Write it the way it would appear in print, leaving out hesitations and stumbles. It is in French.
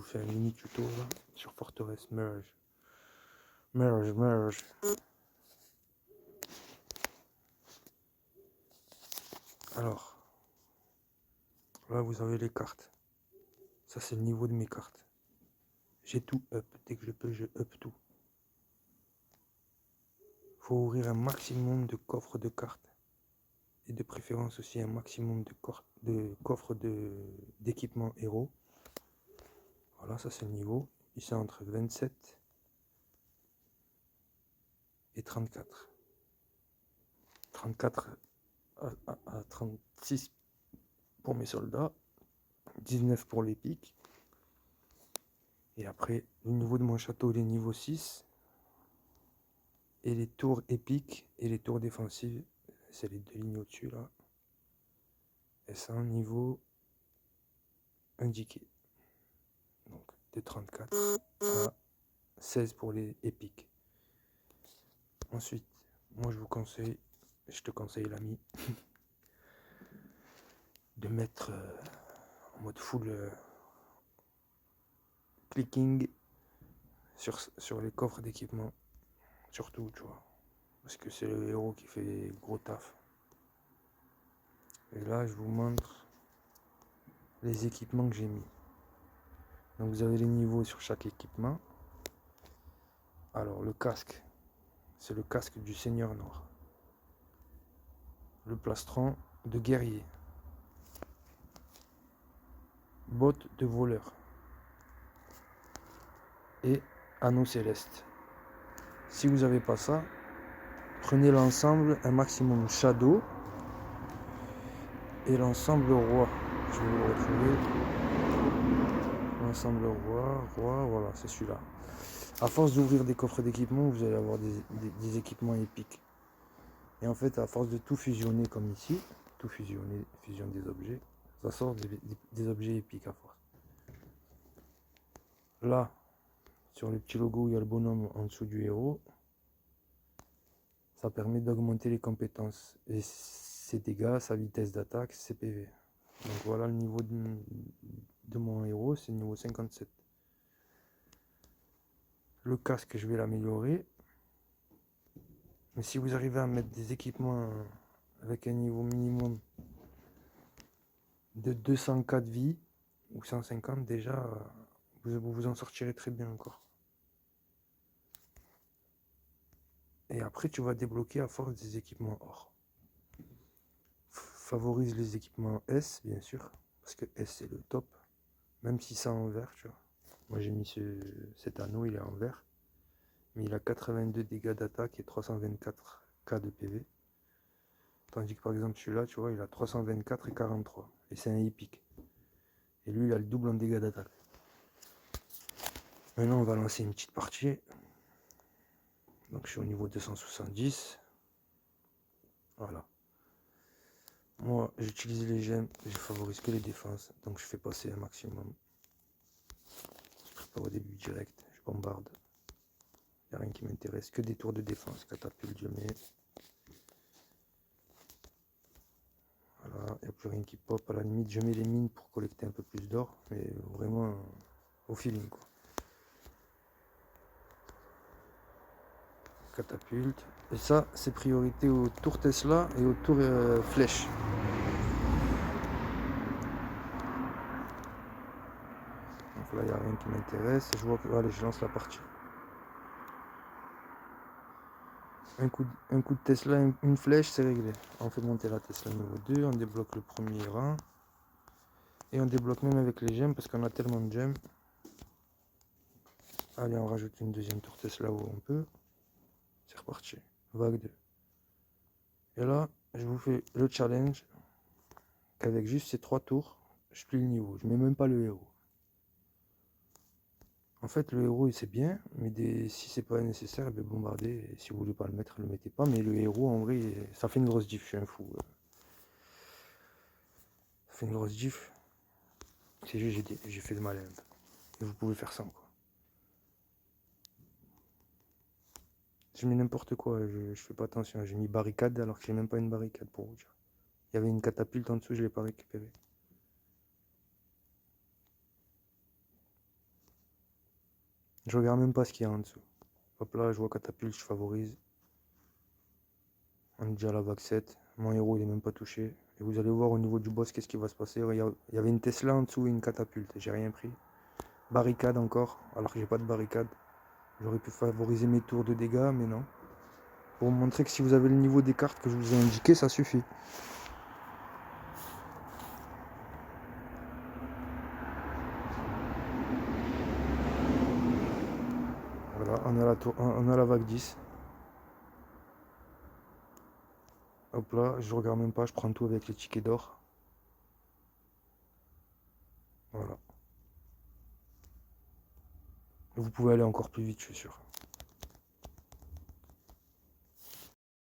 fais un mini tuto là, sur Forteresse Merge. Merge. Alors, là vous avez les cartes. Ça c'est le niveau de mes cartes. J'ai tout up. Dès que je peux, je up tout. Faut ouvrir un maximum de coffres de cartes. Et de préférence aussi un maximum de coffres d'équipement héros. Voilà, ça c'est le niveau. Ici entre 27 et 34. 34 à 36 pour mes soldats. 19 pour les pics. Et après, le niveau de mon château, il est niveau 6. Et les tours épiques et les tours défensives, c'est les deux lignes au-dessus là. Et c'est un niveau indiqué. Donc de 34 à 16 pour les épiques. Ensuite, moi je te conseille l'ami, de mettre en mode full clicking sur les coffres d'équipement. Surtout, tu vois. Parce que c'est le héros qui fait gros taf. Et là, je vous montre les équipements que j'ai mis. Donc vous avez les niveaux sur chaque équipement. Alors le casque, c'est le casque du Seigneur Noir. Le plastron de guerrier. Bottes de voleur. Et anneau céleste. Si vous n'avez pas ça, prenez l'ensemble, un maximum shadow. Et l'ensemble roi. Je vais vous le retrouver. L'ensemble roi, voilà, c'est celui-là. À force d'ouvrir des coffres d'équipement, vous allez avoir des équipements épiques. Et en fait, à force de tout fusionner comme ici, tout fusionner, fusion des objets, ça sort des objets épiques à force. Là, sur le petit logo où il y a le bonhomme en dessous du héros, ça permet d'augmenter les compétences et ses dégâts, sa vitesse d'attaque, ses PV. Donc voilà le niveau de mon héros, c'est niveau 57. Le casque, je vais l'améliorer. Mais si vous arrivez à mettre des équipements avec un niveau minimum de 204 vies ou 150, déjà, vous vous en sortirez très bien encore. Et après, tu vas débloquer à force des équipements or. Favorise les équipements S, bien sûr, parce que S c'est le top, même si c'est en vert, tu vois. Moi j'ai mis cet anneau, il est en vert, mais il a 82 dégâts d'attaque et 324 K de PV. Tandis que par exemple celui-là, tu vois, il a 324 et 43, et c'est un épique. Et lui, il a le double en dégâts d'attaque. Maintenant, on va lancer une petite partie. Donc je suis au niveau 270. Voilà. Moi, j'utilise les gemmes, je favorise que les défenses, donc je fais passer un maximum. Je prépare au début direct, je bombarde. Il n'y a rien qui m'intéresse, que des tours de défense. Catapulte, je mets. Voilà, il n'y a plus rien qui pop. À la limite, je mets les mines pour collecter un peu plus d'or, mais vraiment au feeling, quoi. Catapulte. Et ça, c'est priorité au tour Tesla et au tour flèche. Donc là, il n'y a rien qui m'intéresse. Je vois que, allez, je lance la partie. Un coup de Tesla, une flèche, c'est réglé. On fait monter la Tesla niveau 2, on débloque le premier rang. Et on débloque même avec les gemmes, parce qu'on a tellement de gemmes. Allez, on rajoute une deuxième tour Tesla où on peut. C'est reparti. Vague 2. Et là, je vous fais le challenge qu'avec juste ces 3 tours, je plie le niveau. Je mets même pas le héros. En fait, le héros, c'est bien, mais si c'est pas nécessaire, ben bombardez. Et si vous voulez pas le mettre, le mettez pas. Mais le héros, en vrai, ça fait une grosse diff. Je suis un fou. Ça fait une grosse diff. C'est juste, j'ai fait le malin. Et vous pouvez faire sans, quoi. Je mets n'importe quoi, je fais pas attention. J'ai mis barricade alors que j'ai même pas une barricade pour vous dire. Il y avait une catapulte en dessous, je l'ai pas récupérée. Je regarde même pas ce qu'il y a en dessous. Hop là, je vois catapulte, je favorise. On est déjà à la vague 7. Mon héros, il est même pas touché. Et vous allez voir au niveau du boss, qu'est-ce qui va se passer. Il y avait une Tesla en dessous et une catapulte. J'ai rien pris. Barricade encore, alors que j'ai pas de barricade. J'aurais pu favoriser mes tours de dégâts, mais non. Pour vous montrer que si vous avez le niveau des cartes que je vous ai indiqué, ça suffit. Voilà, on a la vague 10. Hop là, je regarde même pas, je prends tout avec les tickets d'or. Voilà. Vous pouvez aller encore plus vite, je suis sûr.